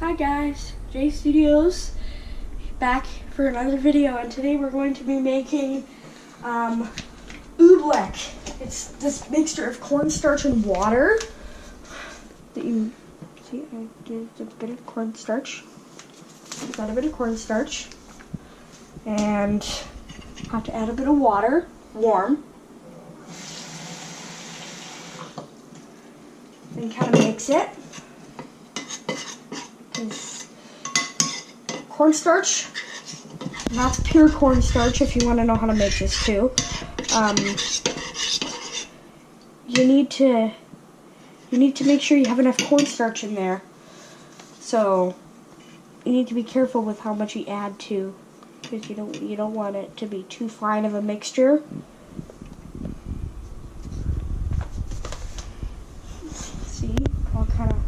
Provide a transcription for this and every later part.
Hi guys, J Studios back for another video, and today we're going to be making Oobleck. It's this mixture of cornstarch and water that you see. I did a bit of cornstarch. Got a bit of cornstarch, and have to add a bit of water, warm, and kind of mix it. Cornstarch, that's pure cornstarch. If you want to know how to make this too, you need to make sure you have enough cornstarch in there. So you need to be careful with how much you add to, because you don't want it to be too fine of a mixture. See, I'll kind of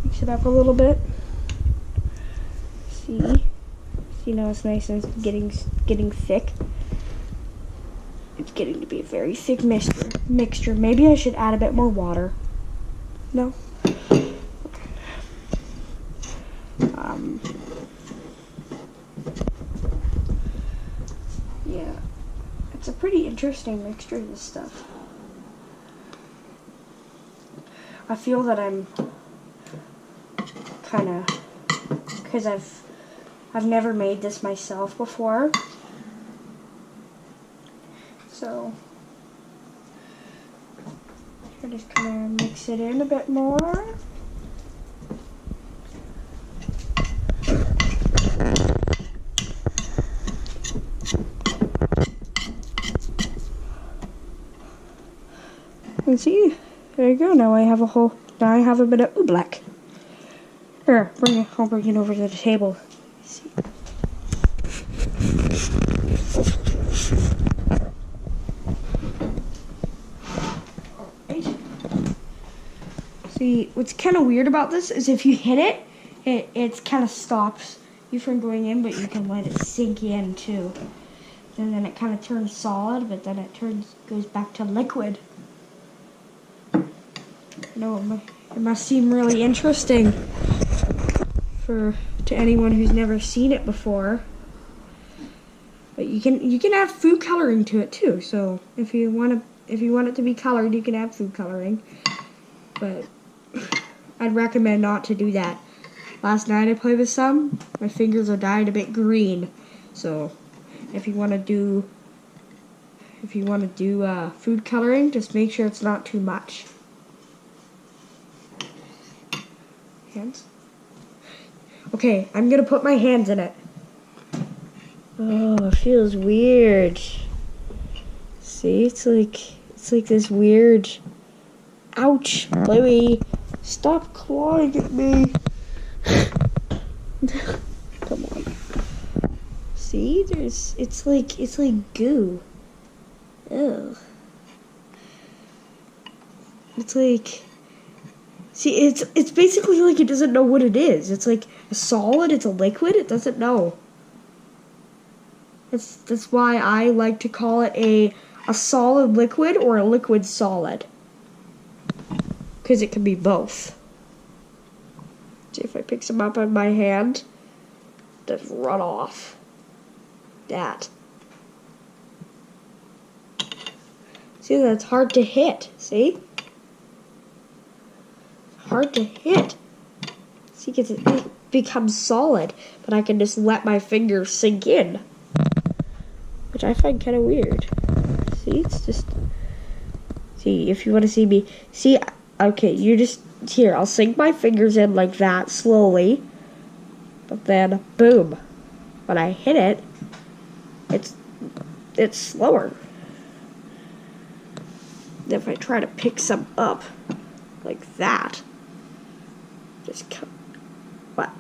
mix it up a little bit. See now it's nice and it's getting thick. It's getting to be a very thick mixture. Maybe I should add a bit more water. No? Okay. Yeah. It's a pretty interesting mixture of this stuff. I feel that I'm kind of, because I've never made this myself before, so I just kind of mix it in a bit more. And see, there you go. Now I have a bit of Oobleck. Here, I'll bring it over to the table. See. Right. See, what's kind of weird about this is if you hit it, it kind of stops you from going in, but you can let it sink in too. And then it kind of turns solid, but then it goes back to liquid. It must seem really interesting to anyone who's never seen it before. But you can add food coloring to it too. So if you want it to be colored, you can add food coloring. But I'd recommend not to do that. Last night I played with some. My fingers are dyed a bit green. So if you want to do food coloring, just make sure it's not too much. Hands. Okay, I'm gonna put my hands in it. Oh, it feels weird. See, it's like this weird. Ouch, Louie! Stop clawing at me. Come on. See, it's like goo. Ugh. It's like. See, it's basically like it doesn't know what it is. It's like a solid, it's a liquid, it doesn't know. That's why I like to call it a solid liquid or a liquid solid. Because it can be both. See, if I pick some up on my hand, just run off. That. See, that's hard to hit, see? Hard to hit. See, because it becomes solid, but I can just let my fingers sink in, which I find kind of weird. See, it's just. See, if you want to see me, see, okay, you just here. I'll sink my fingers in like that slowly, but then boom, when I hit it, it's slower. If I try to pick some up like that. Just come. What?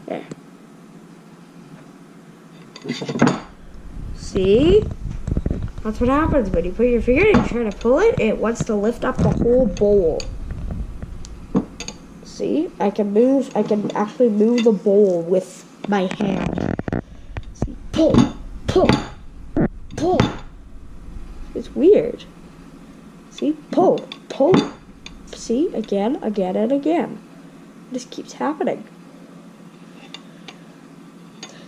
There. See? That's what happens when you put your finger and you try to pull it. It wants to lift up the whole bowl. See? I can actually move the bowl with my hand. See? Pull. Pull. Pull. It's weird. See? Pull. Pull. See, again, and again. It just keeps happening.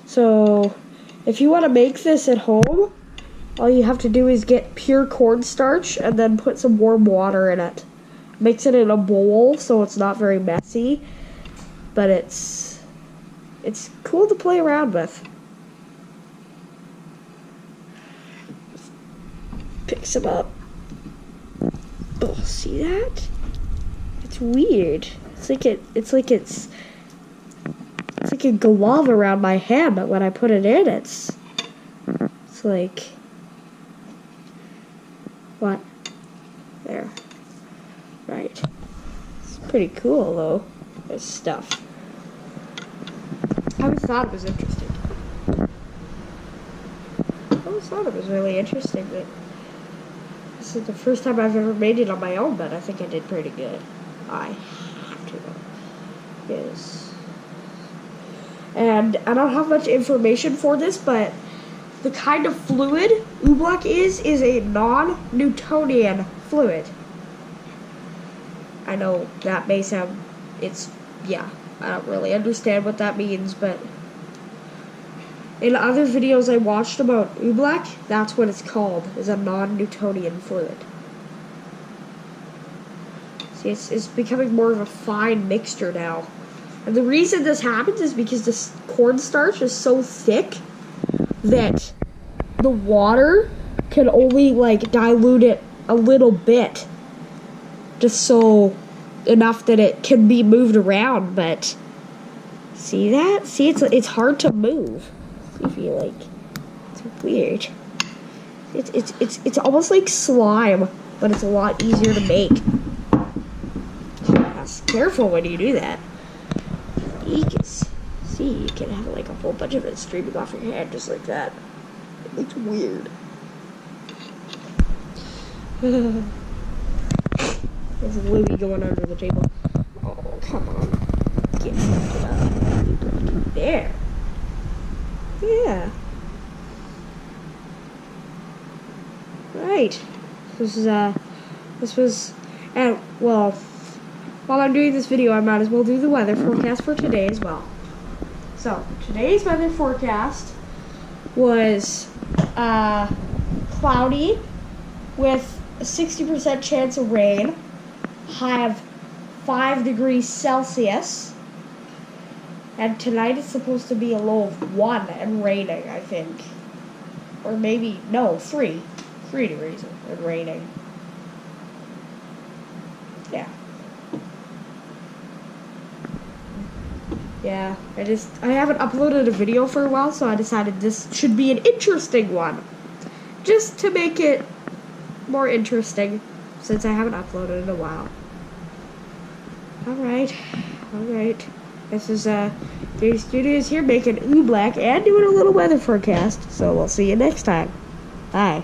So, if you want to make this at home, all you have to do is get pure cornstarch and then put some warm water in it. Mix it in a bowl so it's not very messy, but it's cool to play around with. Pick some up. Oh, see that? It's weird. It's like a glove around my hand, but when I put it in, it's like what? There. Right. It's pretty cool though. This stuff. I always thought it was interesting. I always thought it was really interesting that this is the first time I've ever made it on my own, but I think I did pretty good. I have to though. Yes. And I don't have much information for this, but the kind of fluid Oobleck is a non-Newtonian fluid. I know that may sound, I don't really understand what that means, but in other videos I watched about Oobleck, that's what it's called, is a non-Newtonian fluid. See, it's becoming more of a fine mixture now. And the reason this happens is because this cornstarch is so thick that the water can only dilute it a little bit, just so enough that it can be moved around. But see that? See, it's hard to move. I feel it's weird. It's almost like slime, but it's a lot easier to make. Just careful when you do that. You can have a whole bunch of it streaming off your hand just like that. It's weird. There's a Louie going under the table. Oh, come on. Get up. There. Yeah. Right. Well, while I'm doing this video, I might as well do the weather forecast for today as well. So, today's weather forecast was cloudy with a 60% chance of rain, high of 5 degrees Celsius, and tonight it's supposed to be a low of 1 and raining, I think. Or maybe, no, 3. 3 degrees and raining. Yeah. Yeah, I haven't uploaded a video for a while, so I decided this should be an interesting one. Just to make it more interesting, since I haven't uploaded in a while. Alright. This is, J Studios here making Oobleck and doing a little weather forecast, so we'll see you next time. Bye.